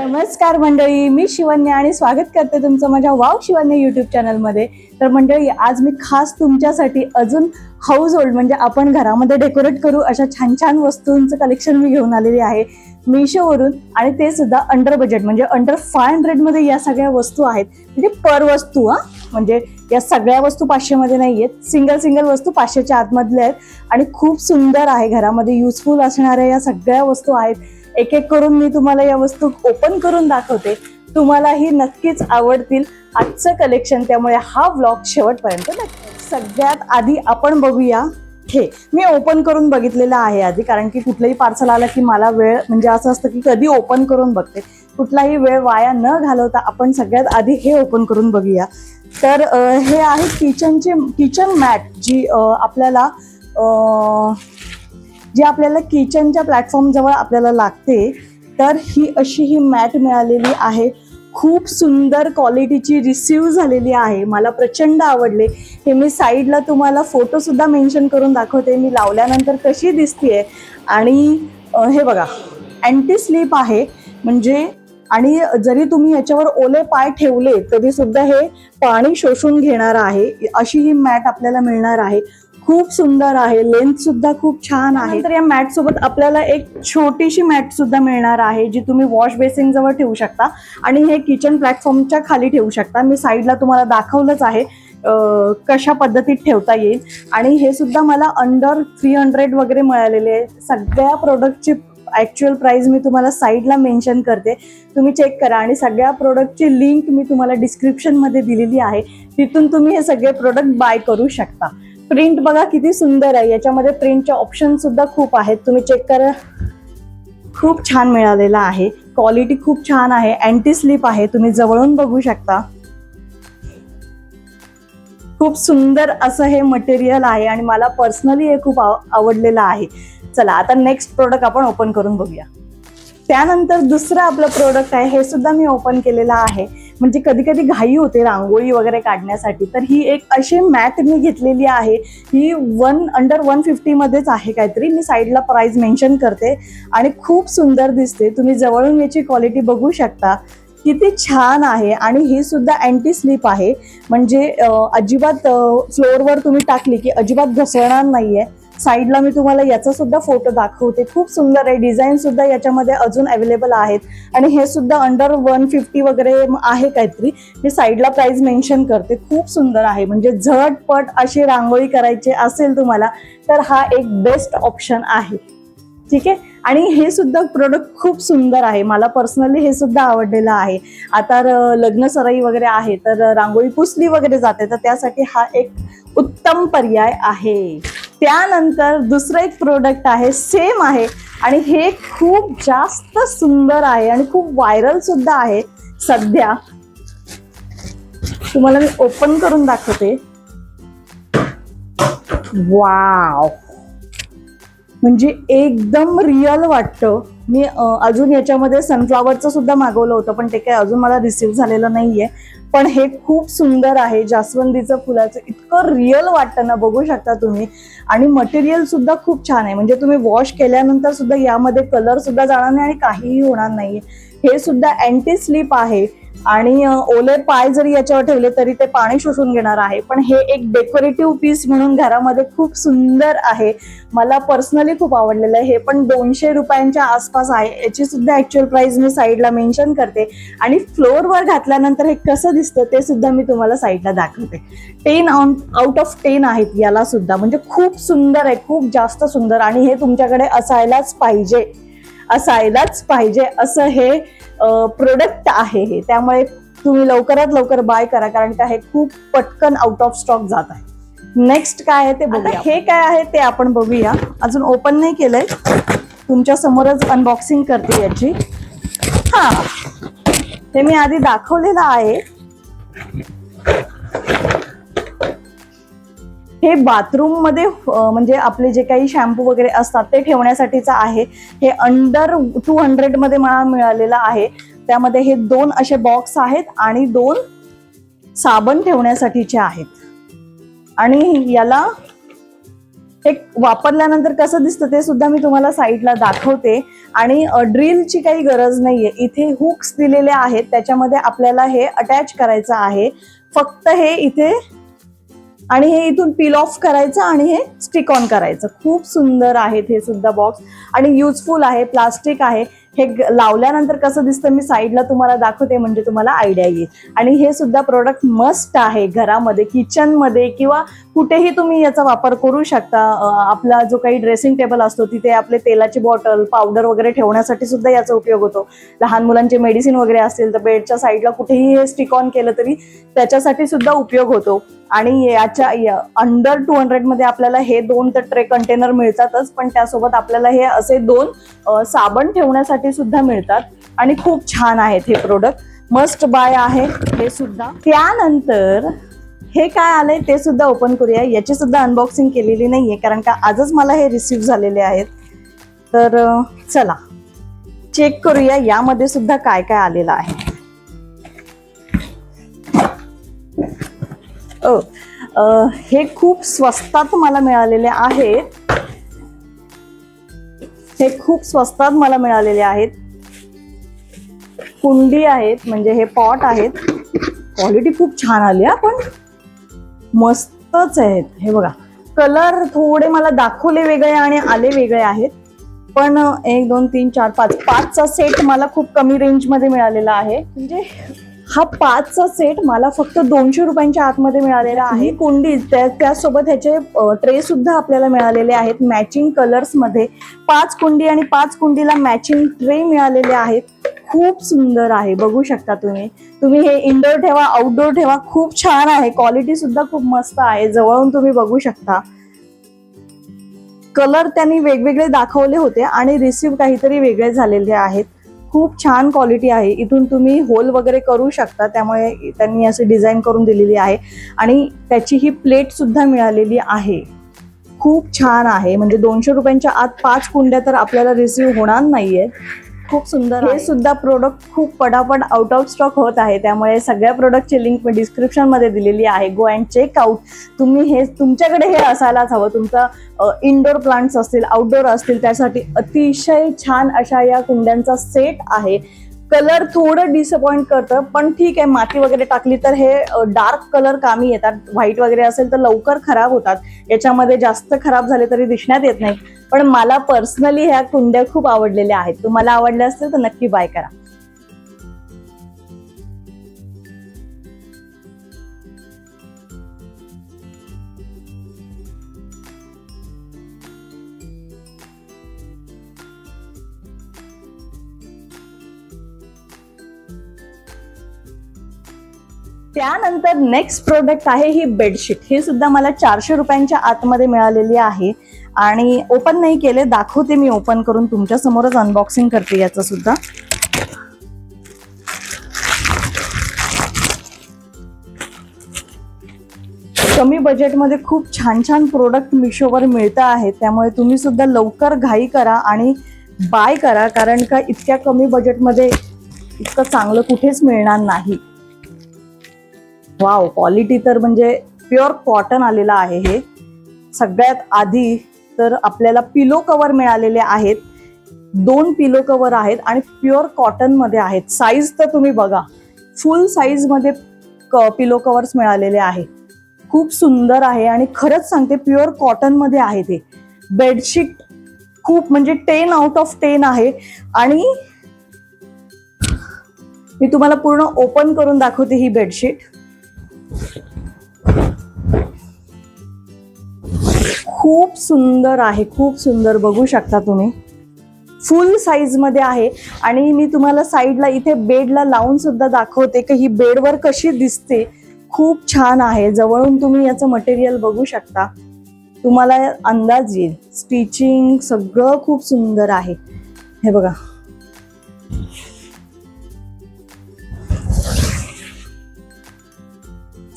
नमस्कार मंडळी, मी शिवन्या आणि स्वागत करते तुमचं माझ्या वाव शिवन्या यूट्यूब चॅनलमध्ये. तर मंडळी, आज मी खास तुमच्यासाठी अजून हाऊस होल्ड म्हणजे आपण घरामध्ये डेकोरेट करू अशा छान छान वस्तूंचं कलेक्शन मी घेऊन आलेली आहे मीशोवरून. आणि ते सुद्धा अंडर बजेट म्हणजे अंडर 500 मध्ये या सगळ्या वस्तू आहेत. म्हणजे पर वस्तू म्हणजे या सगळ्या वस्तू 500 मध्ये नाही आहेत, सिंगल वस्तू 500च्या आतमधल्या आहेत आणि खूप सुंदर आहे. घरामध्ये युजफुल असणाऱ्या या सगळ्या वस्तू आहेत. एक एक करून मी तुम्हाला या वस्तू ओपन करून दाखवते, तुम्हालाही नक्कीच आवडतील आजचं कलेक्शन. त्यामुळे हा व्लॉग शेवटपर्यंत नक्की. सगळ्यात आधी आपण बघूया हे. मी ओपन करून बघितलेलं आहे आधी, कारण की कुठलंही पार्सल आलं की मला वेळ म्हणजे असं असतं की कधी ओपन करून बघते. कुठलाही वेळ वाया न घालवता आपण सगळ्यात आधी हे ओपन करून बघूया. तर हे आहे किचन मॅट जी आपल्याला किचनच्या प्लॅटफॉर्म जवळ आपल्याला लागते. तर ही अशी ही मॅट मिळालेली आहे. खूप सुंदर क्वालिटीची रिसीव झालेली आहे. मला प्रचंड आवडले. हे मी साईडला तुम्हाला फोटो सुद्धा मेन्शन करून दाखवते मी लावल्यानंतर कशी दिसतीये. आणि हे बघा, अँटी स्लिप आहे म्हणजे, आणि जरी तुम्ही याच्यावर ओले पाय ठेवले तरी सुद्धा हे पाणी शोषून घेणार आहे. अशी ही मॅट आपल्याला मिळणार आहे. खूप सुंदर आहे, लेंथ सुद्धा खूप छान आहे. तर या मॅट सोबत आपल्याला एक छोटीशी मॅट सुद्धा मिळणार आहे जी तुम्ही वॉश बेसिन जवळ ठेवू शकता आणि हे किचन प्लॅटफॉर्मच्या खाली ठेवू शकता. मी साईडला तुम्हाला दाखवलंच आहे कशा पद्धतीत ठेवता येईल. आणि हे सुद्धा मला अंडर 300 वगैरे मिळालेले आहे. सगळ्या प्रोडक्टची ॲक्च्युअल प्राइस मी तुम्हाला साईडला मेन्शन करते, तुम्ही चेक करा. आणि सगळ्या प्रोडक्टची लिंक मी तुम्हाला डिस्क्रिप्शनमध्ये दिलेली आहे, तिथून तुम्ही हे सगळे प्रोडक्ट बाय करू शकता. प्रिंट बघा किती सुंदर आहे. याच्यामध्ये प्रिंटचे ऑप्शन सुद्धा खूप आहेत, तुम्ही चेक करा. खूप छान मिळालेला आहे. क्वालिटी खूप छान आहे. अँटी स्लिप आहे, तुम्ही जवळून बघू शकता. खूप सुंदर असं हे मटेरियल आहे आणि मला पर्सनली हे खूप आवडलेलं आहे. चला आता नेक्स्ट प्रोडक्ट आपण ओपन करून बघूया. त्यानंतर दुसरं आपलं प्रोडक्ट आहे, हे सुद्धा मी ओपन केलेलं आहे. म्हणजे कधी कधी घाई होते रांगोळी वगैरे काढण्यासाठी, तर ही एक अशी मॅट मी घेतलेली आहे. ही अंडर 150 मध्येच आहे काहीतरी. मी साईडला प्राइस मेन्शन करते. आणि खूप सुंदर दिसते, तुम्ही जवळून याची क्वालिटी बघू शकता किती छान आहे. आणि ही सुद्धा अँटी स्लिप आहे म्हणजे अजिबात फ्लोअरवर तुम्ही टाकली की अजिबात घसरणार नाहीये. साईडला मी तुम्हाला याचा सुद्धा फोटो दाखवते. खूप सुंदर आहे. डिझाईन सुद्धा याच्यामध्ये अजून अवेलेबल आहेत. आणि हे सुद्धा अंडर 150 वगैरे आहे काहीतरी. मी साईडला प्राइस मेन्शन करते. खूप सुंदर आहे. म्हणजे झटपट अशी रांगोळी करायची असेल तुम्हाला तर हा एक बेस्ट ऑप्शन आहे. ठीक आहे. आणि हे सुद्धा प्रोडक्ट खूप सुंदर आहे. मला पर्सनली हे सुद्धा आवडलेलं आहे. आता लग्न सराई वगैरे आहे तर रांगोळी पुसली वगैरे जाते, तर त्यासाठी हा एक उत्तम पर्याय आहे. त्यानंतर दुसरं एक प्रोडक्ट आहे, सेम आहे आणि हे खूप जास्त सुंदर आहे आणि खूप व्हायरल सुद्धा आहे सध्या. तुम्हाला मी ओपन करून दाखवते. वाव, म्हणजे एकदम रिअल वाटतं. मी अजून याच्यामध्ये सनफ्लावरचं सुद्धा मागवलं होतं पण ते काही अजून मला रिसीव्ह झालेलं नाहीये. पण हे खूप सुंदर आहे. जास्वंदीचं फुलाचं इतकं रिअल वाटतं ना, बघू शकता तुम्ही. आणि मटेरियल सुद्धा खूप छान आहे. म्हणजे तुम्ही वॉश केल्यानंतर सुद्धा यामध्ये कलर सुद्धा जाणार नाही आणि काहीही होणार नाहीये. हे सुद्धा अँटी स्लिप आहे आणि ओले पाय जरी याच्यावर ठेवले तरी ते पाणी शोषून घेणार आहे. पण हे एक डेकोरेटिव्ह पीस म्हणून घरामध्ये खूप सुंदर आहे. मला पर्सनली खूप आवडलेलं आहे. हे पण 200 रुपयांच्या आसपास आहे. याची सुद्धा ऍक्च्युअल प्राइस मी साईडला मेन्शन करते. आणि फ्लोअरवर घातल्यानंतर हे कसं दिसतं ते सुद्धा मी तुम्हाला साईडला दाखवते. 10 आउट ऑफ 10 आहेत याला सुद्धा. म्हणजे खूप सुंदर आहे, खूप जास्त सुंदर. आणि हे तुमच्याकडे असायलाच पाहिजे असं हे प्रोडक्ट आहे हे. त्यामुळे तुम्ही लवकरात लवकर बाय करा, कारण का हे खूप पटकन आउट ऑफ स्टॉक जात आहे. नेक्स्ट काय आहे ते बघूया. हे काय आहे ते आपण बघूया. अजून ओपन नाही केलंय, तुमच्या समोरच अनबॉक्सिंग करते याची. हा, हे मी आधी दाखवलेलं आहे. हे बाथरूम मध्ये म्हणजे आपले जे काही शॅम्पू वगैरे असतात ते ठेवण्यासाठीचं आहे. हे अंडर 200 मध्ये मला मिळालेलं आहे. त्यामध्ये हे 2 असे बॉक्स आहेत आणि 2 साबण ठेवण्यासाठीचे आहेत. आणि याला हे वापरल्यानंतर कसं दिसतं ते सुद्धा मी तुम्हाला साईडला दाखवते. आणि ड्रिलची काही गरज नाहीये, इथे हुक्स दिलेले आहेत, त्याच्यामध्ये आपल्याला हे अटॅच करायचं आहे. फक्त हे इथे आणि हे इथून पील ऑफ करायचं आणि हे स्टिक ऑन करायचं. खूप सुंदर आहेत हे सुद्धा बॉक्स आणि युजफुल आहे. प्लास्टिक आहे. हे लावल्यानंतर कसं दिसतं मी साईडला तुम्हाला दाखवते म्हणजे तुम्हाला आयडिया येईल. आणि हे सुद्धा प्रोडक्ट मस्त आहे घरामध्ये, किचनमध्ये किंवा कुठेही तुम्ही याचा वापर करू शकता. आपला जो काही ड्रेसिंग टेबल असतो तिथे आपले तेलाची बॉटल, पावडर वगैरे ठेवण्यासाठी सुद्धा याचा उपयोग होतो. लहान मुलांचे मेडिसिन वगैरे असतील तर बेडच्या साईडला कुठेही हे स्टिक ऑन केलं तरी त्याच्यासाठी सुद्धा उपयोग होतो. आणि याच्या अंडर 200 मध्ये आपल्याला हे 2 तर ट्रे कंटेनर मिळतातच, पण त्यासोबत आपल्याला हे असे 2 साबण ठेवण्यासाठी सुद्धा मिळतात. आणि खूप छान आहेत हे प्रोडक्ट, मस्ट बाय आहे हे सुद्धा. त्यानंतर हे काय आलंय ते सुद्धा ओपन करूया. याची सुद्धा अनबॉक्सिंग केलेली नाहीये कारण का आजच मला हे रिसीव झालेले आहेत. तर चला चेक करूया यामध्ये सुद्धा काय काय आलेलं आहे. हे खूप स्वस्तात मला मिळालेले आहेत. हे खूप स्वस्तात मला मिळालेले आहेत. कुंडी आहेत, म्हणजे हे पॉट आहेत. क्वालिटी खूप छान आली हा, पण मस्तच आहेत. हे बघा, कलर थोडे मला दाखवले वेगळे आणि आले वेगळे आहेत. पण 1 2 3 4 5 5चा सेट मला खूप कमी रेंज मध्ये मिळालेला आहे. म्हणजे हा 5चा सेट मला फक्त 200 रुपयांच्या आतमध्ये मिळालेला आहे. कुंडी त्यासोबत ह्याचे ट्रे सुद्धा आपल्याला मिळालेले आहेत मॅचिंग कलर्स मध्ये. 5 कुंडी आणि 5 कुंडीला मॅचिंग ट्रे मिळालेले आहेत. खूप सुंदर आहे, बघू शकता तुम्ही हे इंडोर ठेवा, आउटडोर ठेवा. खूप छान आहे. क्वालिटी सुद्धा खूप मस्त आहे. जवळून तुम्ही बघू शकता. कलर त्यांनी वेगवेगळे दाखवले होते आणि रिसीव्ह काहीतरी वेगळे झालेले आहेत. खूप छान क्वालिटी आहे. इथून तुम्ही होल वगैरे करू शकता, त्यामुळे त्यांनी अशी डिझाईन करून दिलेली आहे. आणि त्याची ही प्लेट सुद्धा मिळालेली आहे. खूप छान आहे. म्हणजे 200 रुपयांच्या आत 5 कुंड्या तर आपल्याला रिसीव्ह होणार नाहीये. खूप सुंदर. हे सुद्धा प्रोडक्ट खूप पटापट आउट ऑफ स्टॉक होत आहे, त्यामुळे सगळ्या प्रोडक्टची लिंक मी डिस्क्रिप्शन मध्ये दिलेली आहे. Go and check out. तुम्ही हे तुमच्याकडे हे असायलाच हवं. तुमचा इनडोर प्लांट्स असतील, आउटडोर असतील, त्यासाठी अतिशय छान अशा या कुंड्यांचा सेट आहे. कलर थोडं डिसअपॉइंट करतं, पण ठीक आहे. माती वगैरे टाकली तर हे डार्क कलर कामी येतात. व्हाईट वगैरे असेल तर लवकर खराब होतात. याच्यामध्ये जास्त खराब झाले तरी दिसण्यात येत नाही. पण मला पर्सनली ह्या कुंड्या खूप आवडलेल्या आहेत. तुम्हाला आवडल्या असतील तर नक्की बाय करा. त्यानंतर नेक्स्ट प्रोडक्ट आहे ही बेडशीट. ही सुद्धा मला 400 रुपयांच्या आतमध्ये मिळालेली आहे. आणि ओपन नाही केले, दाखवते मी ओपन करून तुमच्या समोरच अनबॉक्सिंग करते याचं सुद्धा. कमी बजेटमध्ये खूप छान छान प्रोडक्ट मिशोवर मिळत आहेत, त्यामुळे तुम्ही सुद्धा लवकर घाई करा आणि बाय करा, कारण का इतक्या कमी बजेटमध्ये इतकं चांगलं कुठेच मिळणार नाही. वाव, क्वालिटी तर म्हणजे प्युअर कॉटन आलेला आहे. हे सगळ्यात आधी तर आपल्याला पिलो कव्हर मिळालेले आहेत. 2 पिलो कव्हर आहेत आणि प्युअर कॉटन मध्ये आहेत. साईज तर तुम्ही बघा, फुल साईज मध्ये पिलो कव्हर्स मिळालेले आहेत. खूप सुंदर आहे आणि खरंच सांगते प्युअर कॉटन मध्ये आहे ते. बेडशीट खूप म्हणजे 10 आउट ऑफ 10 आहे. आणि मी तुम्हाला पूर्ण ओपन करून दाखवते ही बेडशीट. खूप सुंदर आहे, खूप सुंदर, बघू शकता तुम्ही. फुल साईज मध्ये आहे. आणि मी तुम्हाला साईडला इथे बेडला लावून सुद्धा दाखवते की ही बेडवर कशी दिसते. खूप छान आहे. जवळून तुम्ही याचं मटेरियल बघू शकता, तुम्हाला अंदाज येईल. स्टिचिंग सगळं खूप सुंदर आहे. हे बघा,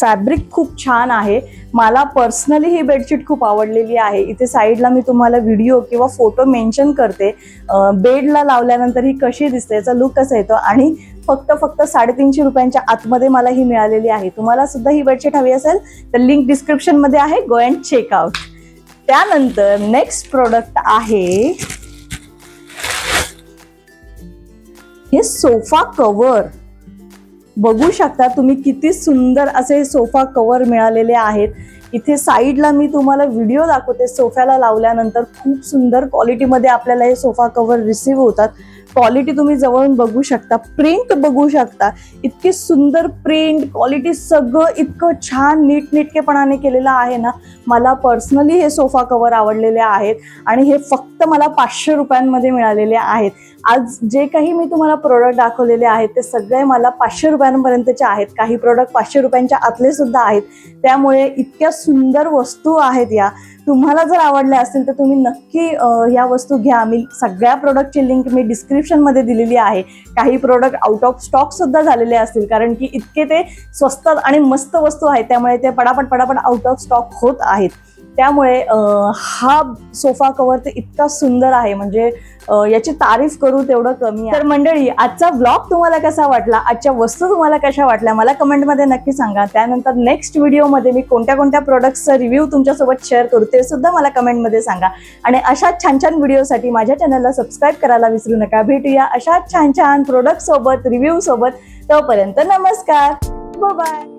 फॅब्रिक खूप छान आहे. मला पर्सनली ही बेडशीट खूप आवडलेली आहे. इथे साईडला मी तुम्हाला व्हिडिओ किंवा फोटो मेन्शन करते. बेडला लावल्यानंतर ही कशी दिसते, याचा लुक कसा येतो. आणि फक्त 350 रुपयांच्या आतमध्ये मला ही मिळालेली आहे. तुम्हाला सुद्धा ही बेडशीट हवी असेल तर लिंक डिस्क्रिप्शन मध्ये आहे. Go and check out. त्यानंतर नेक्स्ट प्रोडक्ट आहे हे सोफा कव्हर. बघू शकता तुम्ही किती सुंदर असे सोफा कव्हर मिळालेले आहेत. इथे साईडला मी तुम्हाला व्हिडिओ दाखवते. सोफ्याला लावल्यानंतर खूप सुंदर क्वालिटीमध्ये आपल्याला हे सोफा कव्हर रिसीव्ह होतात. क्वालिटी तुम्ही जवळून बघू शकता, प्रिंट बघू शकता, इतकी सुंदर प्रिंट क्वालिटी, सगळं इतकं छान नीटनेटकेपणाने केलेलं आहे ना. मला पर्सनली हे सोफा कव्हर आवडलेले आहेत आणि हे फक्त मला 500 रुपयांमध्ये मिळालेले आहेत. आज जे काही मी तुम्हाला प्रोडक्ट दाखवलेले आहेत ते सगळे मला 500 रुपयांपर्यंतचे आहेत. काही प्रोडक्ट 500 रुपयांच्या आतले सुद्धा आहेत. त्यामुळे इतक्या सुंदर वस्तू आहेत या. तुम्हाला जर आवडल्या असतील तर तुम्ही नक्की ह्या वस्तू घ्या. मी सगळ्या प्रोडक्टची लिंक मी डिस्क्रिप्शनमध्ये दिलेली आहे. काही प्रोडक्ट आउट ऑफ स्टॉक सुद्धा झालेले असतील, कारण की इतके ते स्वस्त आणि मस्त वस्तू आहेत, त्यामुळे ते पटापट आउट ऑफ स्टॉक होत आहेत. त्यामुळे हा सोफा कव्हर ते इतका सुंदर आहे, म्हणजे याची तारीफ करू तेवढं कमी आहे. तर मंडळी, आजचा व्लॉग तुम्हाला कसा वाटला, आजच्या वस्तू तुम्हाला कशा वाटल्या मला कमेंटमध्ये नक्की सांगा. त्यानंतर नेक्स्ट व्हिडिओमध्ये मी कोणत्या कोणत्या प्रोडक्ट्सचा रिव्ह्यू तुमच्यासोबत शेअर करू ते सुद्धा मला कमेंटमध्ये सांगा. आणि अशा छान छान व्हिडिओसाठी माझ्या चॅनलला सबस्क्राईब करायला विसरू नका. भेटूया अशा छान छान प्रोडक्ट सोबत, रिव्ह्यू सोबत. तोपर्यंत नमस्कार, बाय बाय.